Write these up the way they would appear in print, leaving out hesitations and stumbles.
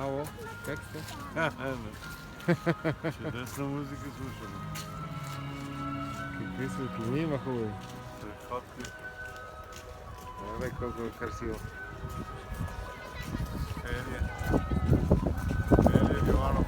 Ало, как сте? Чудесна музика слушаме. Какви светлини има хубави. Страхотни. Абе, колко е красиво. Ферия. Ферия Биланов.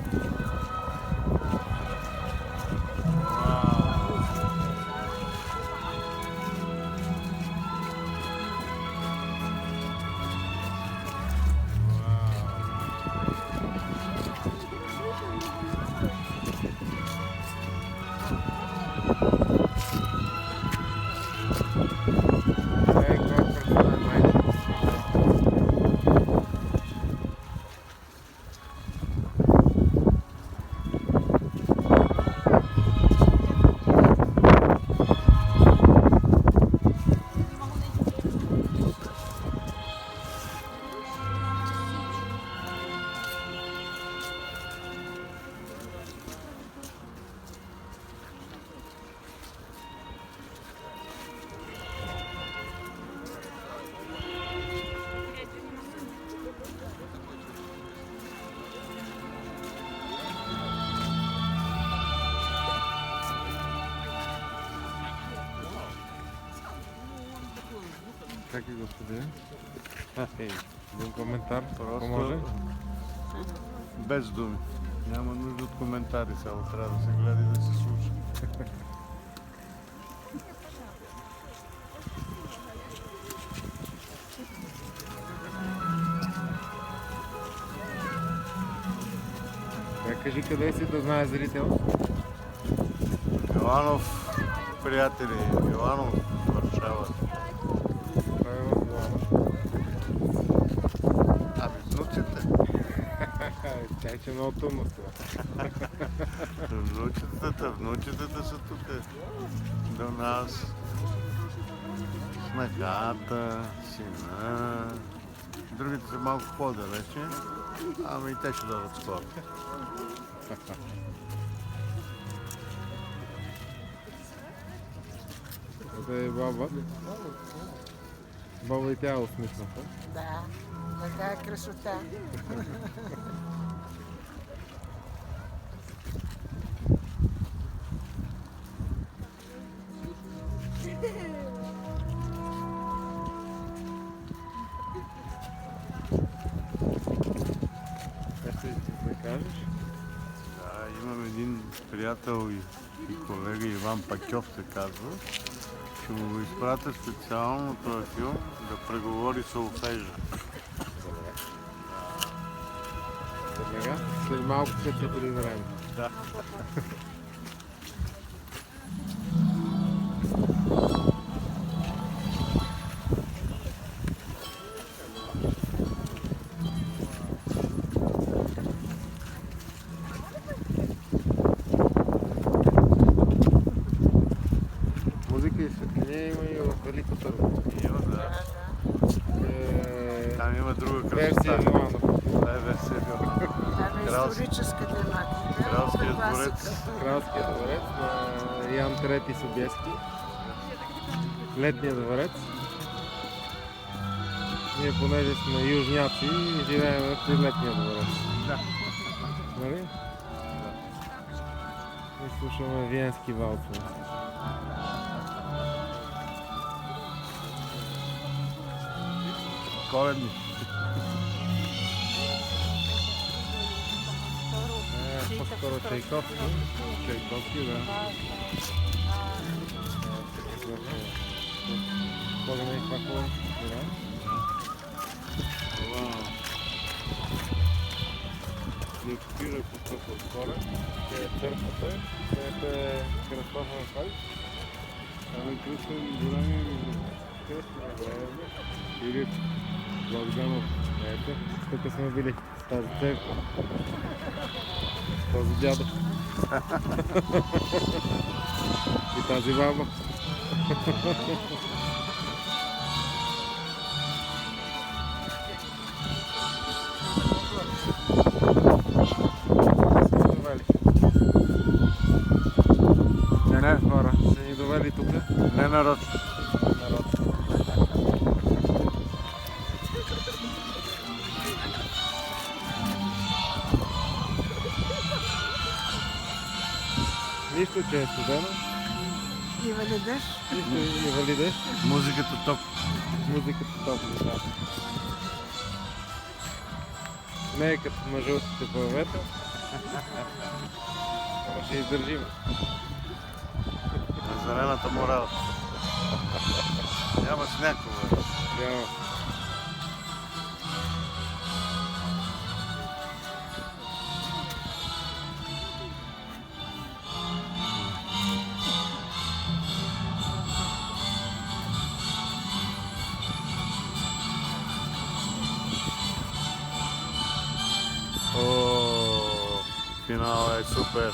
Ей, колко красиво е, майче. Как е, господин? Един коментар, ако може? Без думи. Няма нужда от коментари, само трябва да се гледа и да се слуша. Кажи къде си да знае зрител. Биланов, приятели, Биланов, Варшава. Той е в Биланов. Ами внуците. Тя че много тъмно с това. Внучетата са тук до нас. Снагата, сина. Другите са малко по-далече, ами и те ще дойдат скоро. Къде е баба? Баба и тя е усмихната. Да, така е красота. Как ще да кажеш? Да, имам един приятел и колега, Иван Пакьов се казва. Ще му го изпратя специално този филм да преговори солфежа. Добре. Веднага? След малко след преди време. Да. Музика и светлини има и в Велико Търново. Има, да. Там има друга Версия красота. Виланов. Това е версия Виланов. Там е Кралски- историческа тематика. Кралският класика. дворец. Кралския дворец на Ян Трети Собески. Летния дворец. Ние понеже сме южняци, живеем при летния дворец. Да. Нали? И слушаме виенски валцове. Коледни. По-скоро Чайковски. Чайковски, да. Ходим и това да. Не спира пуската отгоре. Те е църквата, където е кръстовен хай. Там е кръстен големи кръстен време. Или Богданов. Ето, тук сме били с тази църква. С този дядо. И тази баба. Не, Хора са ни довели тук. не нарочно. Народ. Нищо, че е студено, И вали дъжд. нищо и вали дъжд, Музиката топ. музиката топли, да. Не е като на жълтите павета. Ще издържим. На зелената морал. Няма сняг, бе. Няма. О, финал е супер.